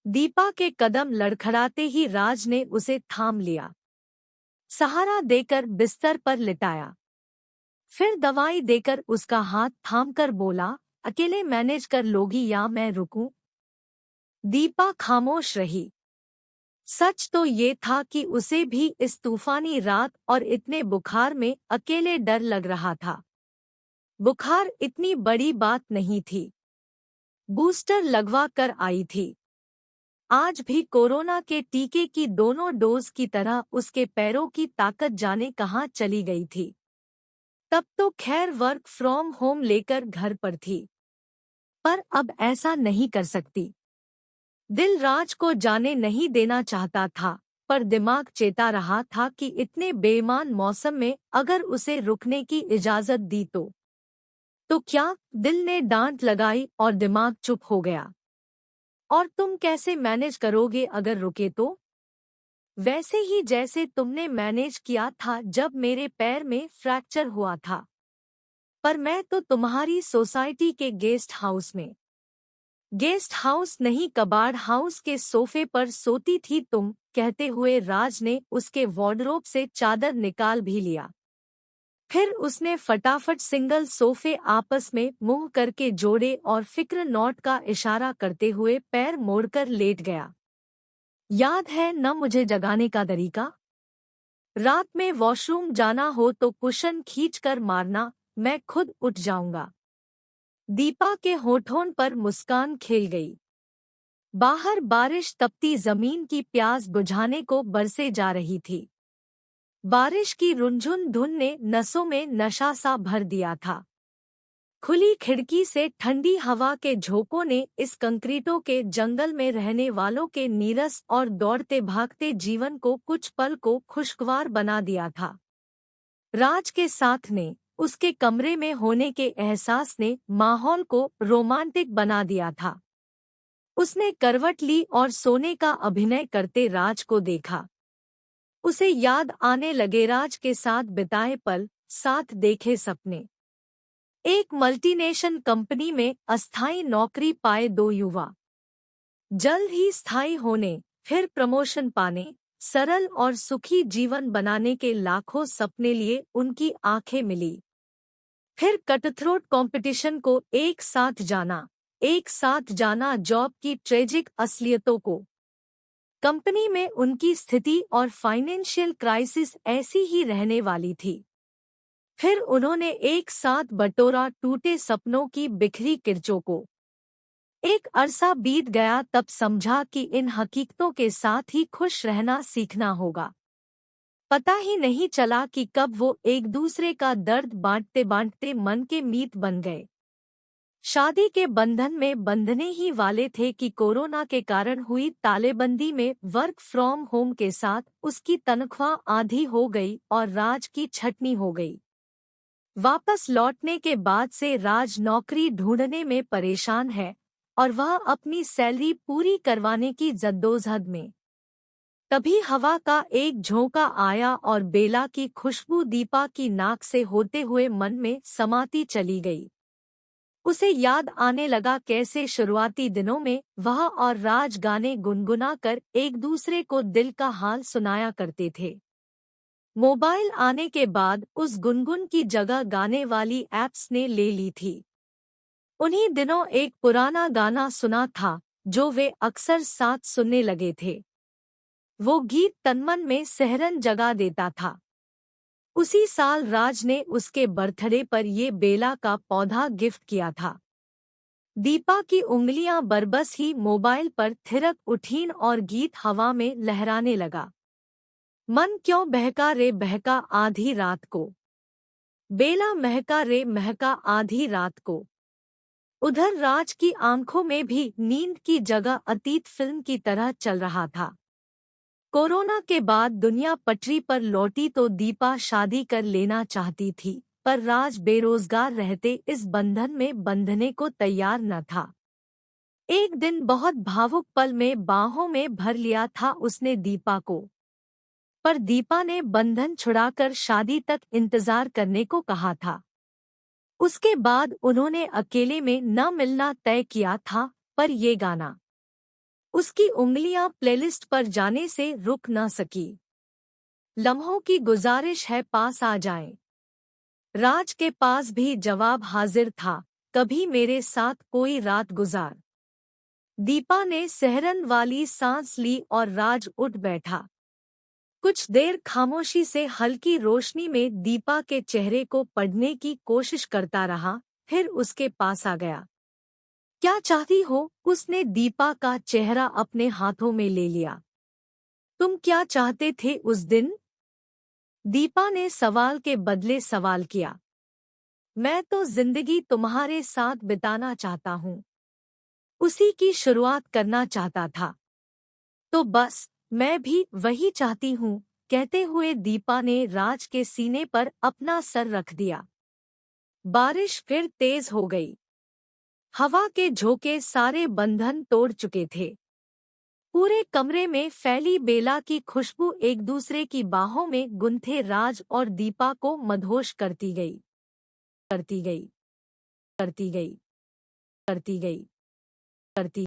दीपा के कदम लड़खड़ाते ही राज ने उसे थाम लिया, सहारा देकर बिस्तर पर लिटाया। फिर दवाई देकर उसका हाथ थामकर बोला, अकेले मैनेज कर लोगी या मैं रुकूं? दीपा खामोश रही। सच तो ये था कि उसे भी इस तूफानी रात और इतने बुखार में अकेले डर लग रहा था। बुखार इतनी बड़ी बात नहीं थी। बूस्टर लगवा कर आई थी। आज भी कोरोना के टीके की दोनों डोज की तरह उसके पैरों की ताकत जाने कहाँ चली गई थी। तब तो खैर वर्क फ्रॉम होम लेकर घर पर थी, पर अब ऐसा नहीं कर सकती। दिल राज को जाने नहीं देना चाहता था, पर दिमाग चेता रहा था कि इतने बेईमान मौसम में अगर उसे रुकने की इजाजत दी तो क्या? दिल ने डांट लगाई और दिमाग चुप हो गया। और तुम कैसे मैनेज करोगे अगर रुके तो? वैसे ही जैसे तुमने मैनेज किया था जब मेरे पैर में फ्रैक्चर हुआ था। पर मैं तो तुम्हारी सोसाइटी के गेस्ट हाउस में। गेस्ट हाउस नहीं, कबाड़ हाउस के सोफे पर सोती थी तुम, कहते हुए राज ने उसके वार्डरोब से चादर निकाल भी लिया। फिर उसने फटाफट सिंगल सोफे आपस में मुंह करके जोड़े और फिक्र नॉट का इशारा करते हुए पैर मोड़कर लेट गया। याद है न मुझे जगाने का तरीका? रात में वॉशरूम जाना हो तो कुशन खींचकर मारना, मैं खुद उठ जाऊंगा। दीपा के होठों पर मुस्कान खेल गई। बाहर बारिश तपती जमीन की प्यास बुझाने को बरसे जा रही थी। बारिश की रुनझुन धुन ने नसों में नशा सा भर दिया था। खुली खिड़की से ठंडी हवा के झोंकों ने इस कंक्रीटों के जंगल में रहने वालों के नीरस और दौड़ते भागते जीवन को कुछ पल को खुशगवार बना दिया था। राज के साथ ने, उसके कमरे में होने के एहसास ने माहौल को रोमांटिक बना दिया था। उसने करवट ली और सोने का अभिनय करते राज को देखा। उसे याद आने लगे राज के साथ बिताए पल, साथ देखे सपने। एक मल्टीनेशनल कंपनी में अस्थायी नौकरी पाए दो युवा, जल्द ही स्थायी होने, फिर प्रमोशन पाने, सरल और सुखी जीवन बनाने के लाखों सपने लिए उनकी आंखें मिली। फिर कटथ्रोट कंपटीशन को एक साथ जाना जॉब की ट्रेजिक असलियतों को। कंपनी में उनकी स्थिति और फाइनेंशियल क्राइसिस ऐसी ही रहने वाली थी। फिर उन्होंने एक साथ बटोरा टूटे सपनों की बिखरी किरचों को। एक अरसा बीत गया, तब समझा कि इन हकीकतों के साथ ही खुश रहना सीखना होगा। पता ही नहीं चला कि कब वो एक दूसरे का दर्द बांटते बांटते मन के मीत बन गए। शादी के बंधन में बंधने ही वाले थे कि कोरोना के कारण हुई तालेबंदी में वर्क फ्रॉम होम के साथ उसकी तनख्वाह आधी हो गई और राज की छटनी हो गई। वापस लौटने के बाद से राज नौकरी ढूंढने में परेशान है और वह अपनी सैलरी पूरी करवाने की जद्दोजहद में। तभी हवा का एक झोंका आया और बेला की खुशबू दीपा की नाक से होते हुए मन में समाती चली गई। उसे याद आने लगा कैसे शुरुआती दिनों में वह और राज गाने गुनगुना कर एक दूसरे को दिल का हाल सुनाया करते थे। मोबाइल आने के बाद उस गुनगुन की जगह गाने वाली ऐप्स ने ले ली थी। उन्हीं दिनों एक पुराना गाना सुना था जो वे अक्सर साथ सुनने लगे थे। वो गीत तनमन में सिहरन जगा देता था। उसी साल राज ने उसके बर्थडे पर ये बेला का पौधा गिफ्ट किया था। दीपा की उंगलियां बरबस ही मोबाइल पर थिरक उठीं और गीत हवा में लहराने लगा। मन क्यों बहका रे बहका आधी रात को, बेला महका रे महका आधी रात को। उधर राज की आंखों में भी नींद की जगह अतीत फिल्म की तरह चल रहा था। कोरोना के बाद दुनिया पटरी पर लौटी तो दीपा शादी कर लेना चाहती थी, पर राज बेरोजगार रहते इस बंधन में बंधने को तैयार न था। एक दिन बहुत भावुक पल में बाहों में भर लिया था उसने दीपा को, पर दीपा ने बंधन छुड़ाकर शादी तक इंतजार करने को कहा था। उसके बाद उन्होंने अकेले में न मिलना तय किया था, पर ये गाना उसकी उंगलियां प्लेलिस्ट पर जाने से रुक न सकी। लम्हों की गुजारिश है पास आ जाएं। राज के पास भी जवाब हाजिर था, कभी मेरे साथ कोई रात गुजार। दीपा ने सहरन वाली सांस ली और राज उठ बैठा। कुछ देर खामोशी से हल्की रोशनी में दीपा के चेहरे को पढ़ने की कोशिश करता रहा, फिर उसके पास आ गया। क्या चाहती हो? उसने दीपा का चेहरा अपने हाथों में ले लिया। तुम क्या चाहते थे उस दिन? दीपा ने सवाल के बदले सवाल किया। मैं तो जिंदगी तुम्हारे साथ बिताना चाहता हूँ, उसी की शुरुआत करना चाहता था। तो बस मैं भी वही चाहती हूँ, कहते हुए दीपा ने राज के सीने पर अपना सर रख दिया। बारिश फिर तेज हो गई। हवा के झोंके सारे बंधन तोड़ चुके थे। पूरे कमरे में फैली बेला की खुशबू एक दूसरे की बाहों में गुंथे राज और दीपा को मदहोश करती गई, करती गई, करती गई, करती गई, करती